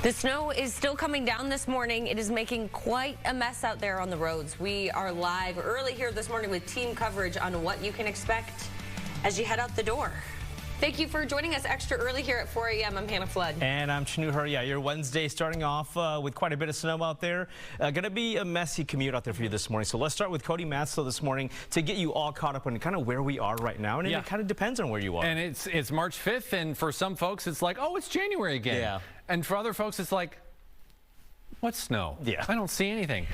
The snow is still coming down this morning. It is making quite a mess out there on the roads. We are live early here this morning with team coverage on what you can expect as you head out the door. Thank you for joining us extra early here at 4 a.m. I'm Hannah Flood. And I'm Chanu Hur. Yeah, your Wednesday starting off with quite a bit of snow out there. Going to be a messy commute out there for you this morning. So let's start with Cody Matzlow this morning to get you all caught up on kind of where we are right now. And it kind of depends on where you are. And it's March 5th, and for some folks, it's like, oh, it's January again. Yeah. And for other folks, it's like, what snow? Yeah. I don't see anything.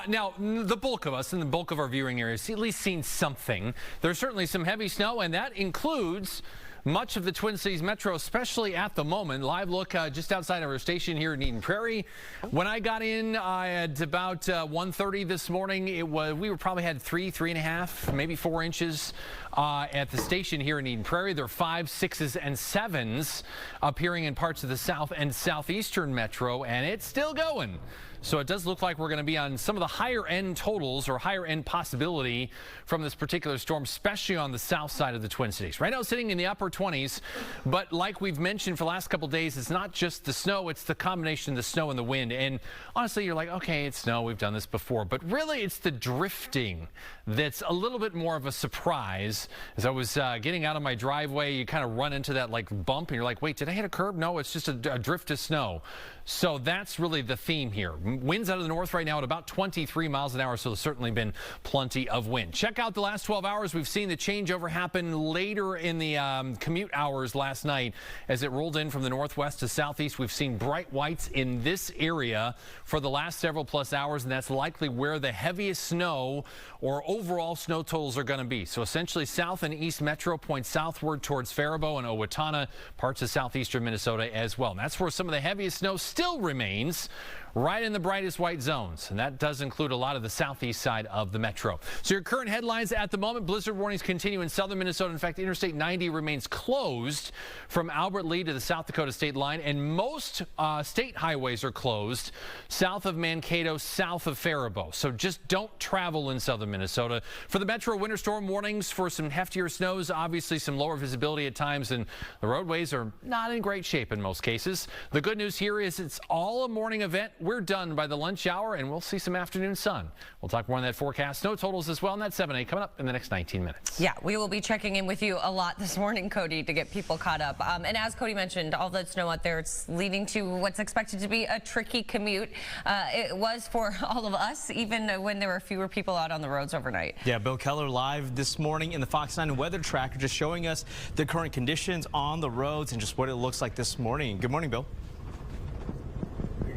Now, the bulk of us and the bulk of our viewing areas at least seen something. There's certainly some heavy snow, and that includes much of the Twin Cities Metro, especially at the moment. Live look just outside of our station here in Eden Prairie. When I got in at about 1:30 this morning, we probably had 3.5, maybe 4 inches at the station here in Eden Prairie. There are 5s, 6s, and 7s appearing in parts of the south and southeastern metro, and it's still going. So it does look like we're going to be on some of the higher end totals or higher end possibility from this particular storm, especially on the south side of the Twin Cities. Right now sitting in the upper 20s, but like we've mentioned for the last couple of days, it's not just the snow, it's the combination of the snow and the wind. And honestly, you're like, okay, it's snow, we've done this before, but really it's the drifting that's a little bit more of a surprise. As I was getting out of my driveway, you kind of run into that like bump and you're like, wait, did I hit a curb? No, it's just a drift of snow. So that's really the theme here. Winds out of the north right now at about 23 miles an hour, so there's certainly been plenty of wind. Check out the last 12 hours. We've seen the changeover happen later in the commute hours last night as it rolled in from the northwest to southeast. We've seen bright whites in this area for the last several plus hours, and that's likely where the heaviest snow or overall snow totals are going to be. So essentially south and east metro point southward towards Faribault and Owatonna, parts of southeastern Minnesota as well. And that's where some of the heaviest snow still remains, right in the brightest white zones, and that does include a lot of the southeast side of the metro. So your current headlines at the moment: blizzard warnings continue in southern Minnesota. In fact, Interstate 90 remains closed from Albert Lea to the South Dakota state line, and most state highways are closed south of Mankato, south of Faribault. So just don't travel in southern Minnesota. For the metro, winter storm warnings for some heftier snows, obviously some lower visibility at times, and the roadways are not in great shape in most cases. The good news here is it's all a morning event. We're done by the lunch hour, and we'll see some afternoon sun. We'll talk more on that forecast, snow totals as well, and that 7-8 coming up in the next 19 minutes. Yeah, we will be checking in with you a lot this morning, Cody, to get people caught up. And as Cody mentioned, all that snow out there, it's leading to what's expected to be a tricky commute. It was for all of us, even when there were fewer people out on the roads overnight. Yeah, Bill Keller live this morning in the Fox 9 weather tracker, just showing us the current conditions on the roads and just what it looks like this morning. Good morning, Bill.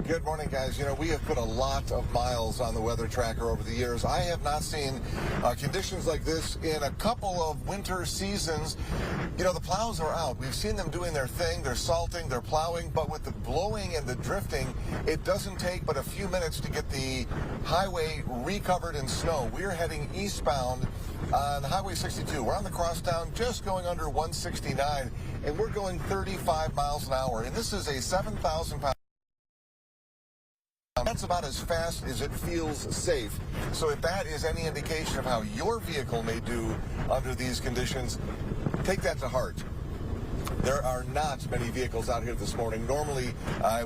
Good morning, guys. You know, we have put a lot of miles on the weather tracker over the years. I have not seen conditions like this in a couple of winter seasons. You know, the plows are out. We've seen them doing their thing. They're salting, they're plowing, but with the blowing and the drifting, it doesn't take but a few minutes to get the highway recovered in snow. We're heading eastbound on Highway 62. We're on the crosstown, just going under 169, and we're going 35 miles an hour. And this is a 7,000-pound. That's about as fast as it feels safe. So if that is any indication of how your vehicle may do under these conditions, take that to heart. There are not many vehicles out here this morning. Normally,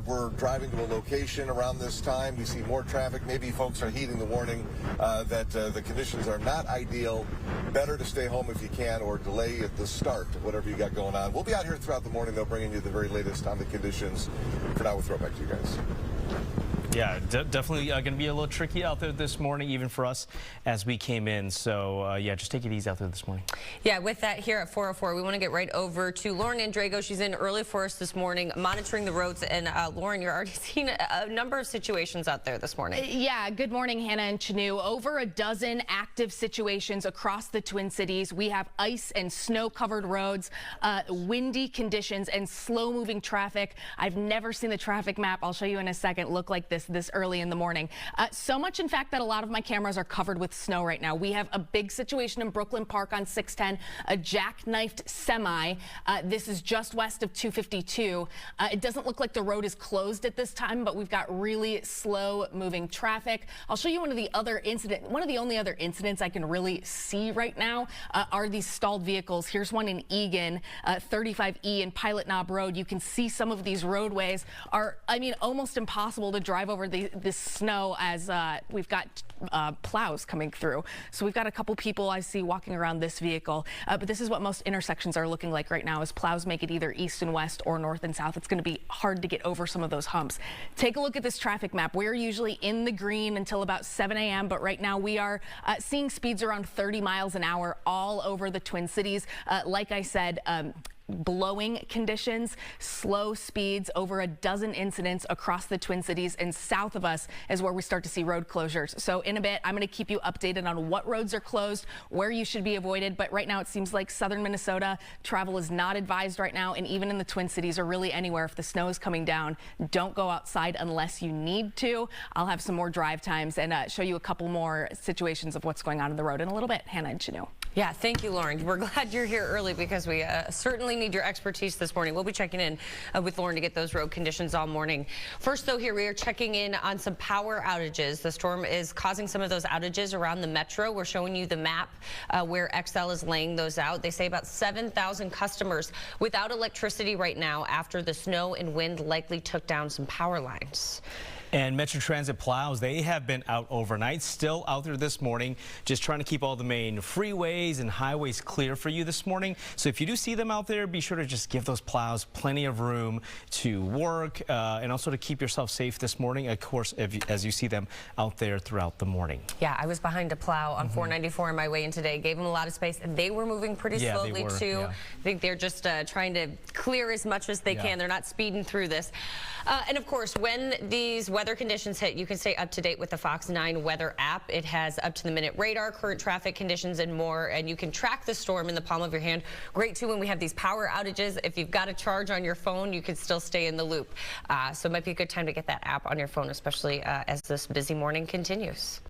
we're driving to a location around this time. We see more traffic. Maybe folks are heeding the warning that the conditions are not ideal. Better to stay home if you can, or delay at the start, whatever you got going on. We'll be out here throughout the morning, though, bringing you the very latest on the conditions. For now, we'll throw it back to you guys. Yeah, definitely going to be a little tricky out there this morning, even for us as we came in. So, yeah, just take it easy out there this morning. Yeah, with that here at 4:04, we want to get right over to Lauren Andrago. She's in early for us this morning, monitoring the roads. And Lauren, you're already seeing a number of situations out there this morning. Yeah, good morning, Hannah and Chanu. Over a dozen active situations across the Twin Cities. We have ice and snow-covered roads, windy conditions, and slow-moving traffic. I've never seen the traffic map, I'll show you in a second, look like this this early in the morning. So much, in fact, that a lot of my cameras are covered with snow right now. We have a big situation in Brooklyn Park on 610, a jackknifed semi. This is just west of 252. It doesn't look like the road is closed at this time, but we've got really slow moving traffic. I'll show you one of the only other incidents I can really see right now are these stalled vehicles. Here's one in Eagan, 35E and Pilot Knob Road. You can see some of these roadways are, almost impossible to drive over this snow as we've got plows coming through. So we've got a couple people I see walking around this vehicle, but this is what most intersections are looking like right now as plows make it either east and west or north and south. It's going to be hard to get over some of those humps. Take a look at this traffic map. We're usually in the green until about 7 a.m., but right now we are seeing speeds around 30 miles an hour all over the Twin Cities. Like I said, blowing conditions, slow speeds, over a dozen incidents across the Twin Cities, and south of us is where we start to see road closures. So in a bit, I'm going to keep you updated on what roads are closed, where you should be avoided. But right now it seems like southern Minnesota travel is not advised right now, and even in the Twin Cities or really anywhere, if the snow is coming down, don't go outside unless you need to. I'll have some more drive times and show you a couple more situations of what's going on in the road in a little bit. Hannah and Chanu. Yeah, thank you, Lauren. We're glad you're here early because we certainly need your expertise this morning. We'll be checking in with Lauren to get those road conditions all morning. First, though, here we are checking in on some power outages. The storm is causing some of those outages around the metro. We're showing you the map where XL is laying those out. They say about 7,000 customers without electricity right now after the snow and wind likely took down some power lines. And Metro Transit plows, they have been out overnight, still out there this morning, just trying to keep all the main freeways and highways clear for you this morning. So if you do see them out there, be sure to just give those plows plenty of room to work and also to keep yourself safe this morning, of course, as you see them out there throughout the morning. Yeah, I was behind a plow on 494 on my way in today. Gave them a lot of space. They were moving pretty slowly, too. Yeah. I think they're just trying to clear as much as they can. They're not speeding through this. And of course, when these weather conditions hit, you can stay up to date with the Fox 9 weather app. It has up-to-the-minute radar, current traffic conditions, and more. And you can track the storm in the palm of your hand. Great, too, when we have these power outages. If you've got a charge on your phone, you can still stay in the loop. So it might be a good time to get that app on your phone, especially as this busy morning continues.